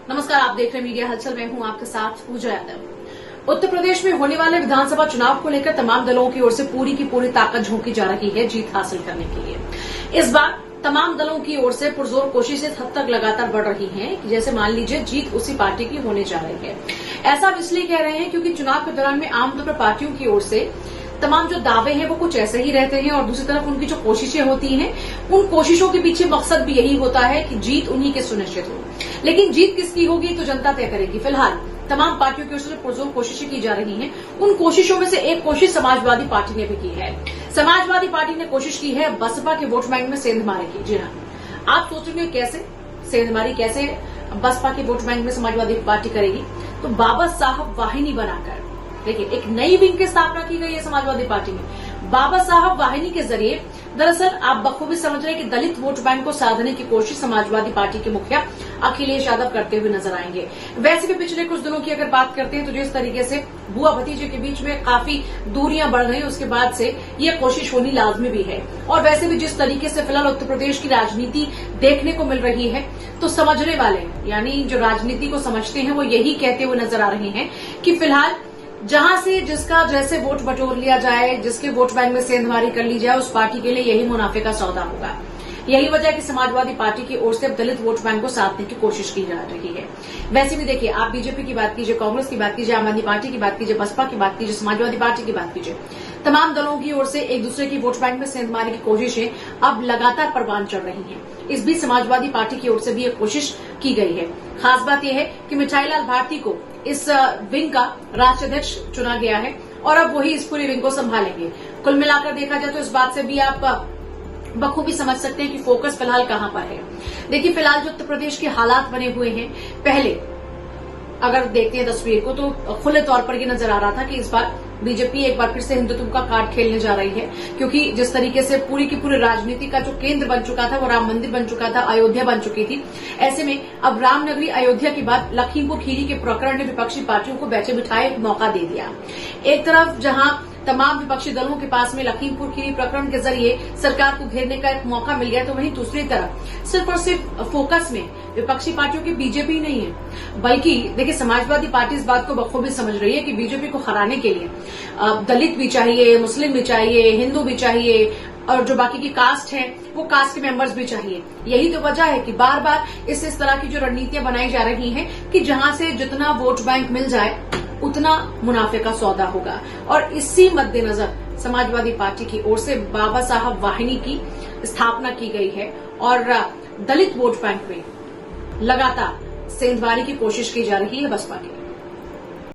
नमस्कार, आप देख रहे हैं मीडिया हलचल। मैं हूं आपके साथ पूजा यादव। उत्तर प्रदेश में होने वाले विधानसभा चुनाव को लेकर तमाम दलों की ओर से पूरी की पूरी ताकत झोंकी जा रही है जीत हासिल करने के लिए। इस बार तमाम दलों की ओर से पुरजोर कोशिशें हद तक लगातार बढ़ रही हैं। जैसे मान लीजिए जीत उसी पार्टी की होने जा रही है। ऐसा हम इसलिए कह रहे हैं क्योंकि चुनाव के दौरान में आमतौर पर पार्टियों की ओर से तमाम जो दावे हैं वो कुछ ऐसे ही रहते हैं और दूसरी तरफ उनकी जो कोशिशें होती हैं उन कोशिशों के पीछे मकसद भी यही होता है कि जीत उन्हीं के सुनिश्चित हो। लेकिन जीत किसकी होगी तो जनता तय करेगी। फिलहाल तमाम पार्टियों की ओर से पुरजोर कोशिशें की जा रही हैं। उन कोशिशों में से एक कोशिश समाजवादी पार्टी ने भी की है। समाजवादी पार्टी ने कोशिश की है बसपा के वोट बैंक में सेंधमारी की। जी हाँ, आप सोचेंगे कैसे सेंधमारी, कैसे बसपा के वोट बैंक में समाजवादी पार्टी करेगी? तो बाबा साहब वाहिनी बनाकर देखिए एक नई विंग की स्थापना की गई है समाजवादी पार्टी में। बाबा साहब वाहिनी के जरिए दरअसल आप बखूबी समझ रहे हैं कि दलित वोट बैंक को साधने की कोशिश समाजवादी पार्टी के मुखिया अखिलेश यादव करते हुए नजर आएंगे। वैसे भी पिछले कुछ दिनों की अगर बात करते हैं तो जिस तरीके से बुआ भतीजे के बीच में काफी दूरियां बढ़ गई, उसके बाद से ये कोशिश होनी लाजमी भी है। और वैसे भी जिस तरीके से फिलहाल उत्तर प्रदेश की राजनीति देखने को मिल रही है तो समझने वाले यानी जो राजनीति को समझते हैं वो यही कहते हुए नजर आ रहे हैं कि फिलहाल जहां से जिसका जैसे वोट बटोर लिया जाए, जिसके वोट बैंक में सेंधमारी कर ली जाए, उस पार्टी के लिए यही मुनाफे का सौदा होगा। यही वजह है कि समाजवादी पार्टी की ओर से दलित वोट बैंक को साधने की कोशिश की जा रही है। वैसे भी देखिए, आप बीजेपी की बात कीजिए, कांग्रेस की बात कीजिए, आम आदमी पार्टी की बात कीजिए, बसपा की बात कीजिए, समाजवादी पार्टी की बात कीजिए, तमाम दलों की ओर से एक दूसरे की वोट बैंक में सेंधमारी की कोशिशें अब लगातार परवान चढ़ रही हैं। इस बीच समाजवादी पार्टी की ओर से भी एक कोशिश की गई है। खास बात यह है कि मिठाईलाल भारती को इस विंग का राष्ट्रीय अध्यक्ष चुना गया है और अब वही इस पूरी विंग को संभालेंगे। कुल मिलाकर देखा जाए तो इस बात से भी आप बखूबी समझ सकते हैं कि फोकस फिलहाल कहां पर है। देखिए, फिलहाल जो उत्तर प्रदेश के हालात बने हुए हैं, पहले अगर देखते हैं तस्वीर को तो खुले तौर पर ये नजर आ रहा था कि इस बार बीजेपी एक बार फिर से हिंदुत्व का कार्ड खेलने जा रही है। क्योंकि जिस तरीके से पूरी की पूरी राजनीति का जो केंद्र बन चुका था वो राम मंदिर बन चुका था, अयोध्या बन चुकी थी। ऐसे में अब रामनगरी अयोध्या के बाद लखीमपुर खीरी के प्रकरण ने विपक्षी पार्टियों को बैठे बिठाए एक मौका दे दिया। एक तरफ जहां तमाम विपक्षी दलों के पास में लखीमपुर खीरी प्रकरण के जरिए सरकार को घेरने का एक मौका मिल गया, तो वहीं दूसरी तरफ सिर्फ और सिर्फ फोकस में विपक्षी पार्टियों की बीजेपी नहीं है, बल्कि देखिए समाजवादी पार्टी इस बात को बखूबी समझ रही है कि बीजेपी को हराने के लिए दलित भी चाहिए, मुस्लिम भी चाहिए, हिंदू भी चाहिए और जो बाकी की कास्ट है वो कास्ट के मेंबर्स भी चाहिए। यही तो वजह है कि बार बार इस तरह की जो रणनीतियां बनाई जा रही हैं कि जहां से जितना वोट बैंक मिल जाए उतना मुनाफे का सौदा होगा। और इसी मद्देनजर समाजवादी पार्टी की ओर से बाबा साहब वाहिनी की स्थापना की गई है और दलित वोट बैंक में लगातार सेंधमारी की कोशिश की जा रही है बसपा की।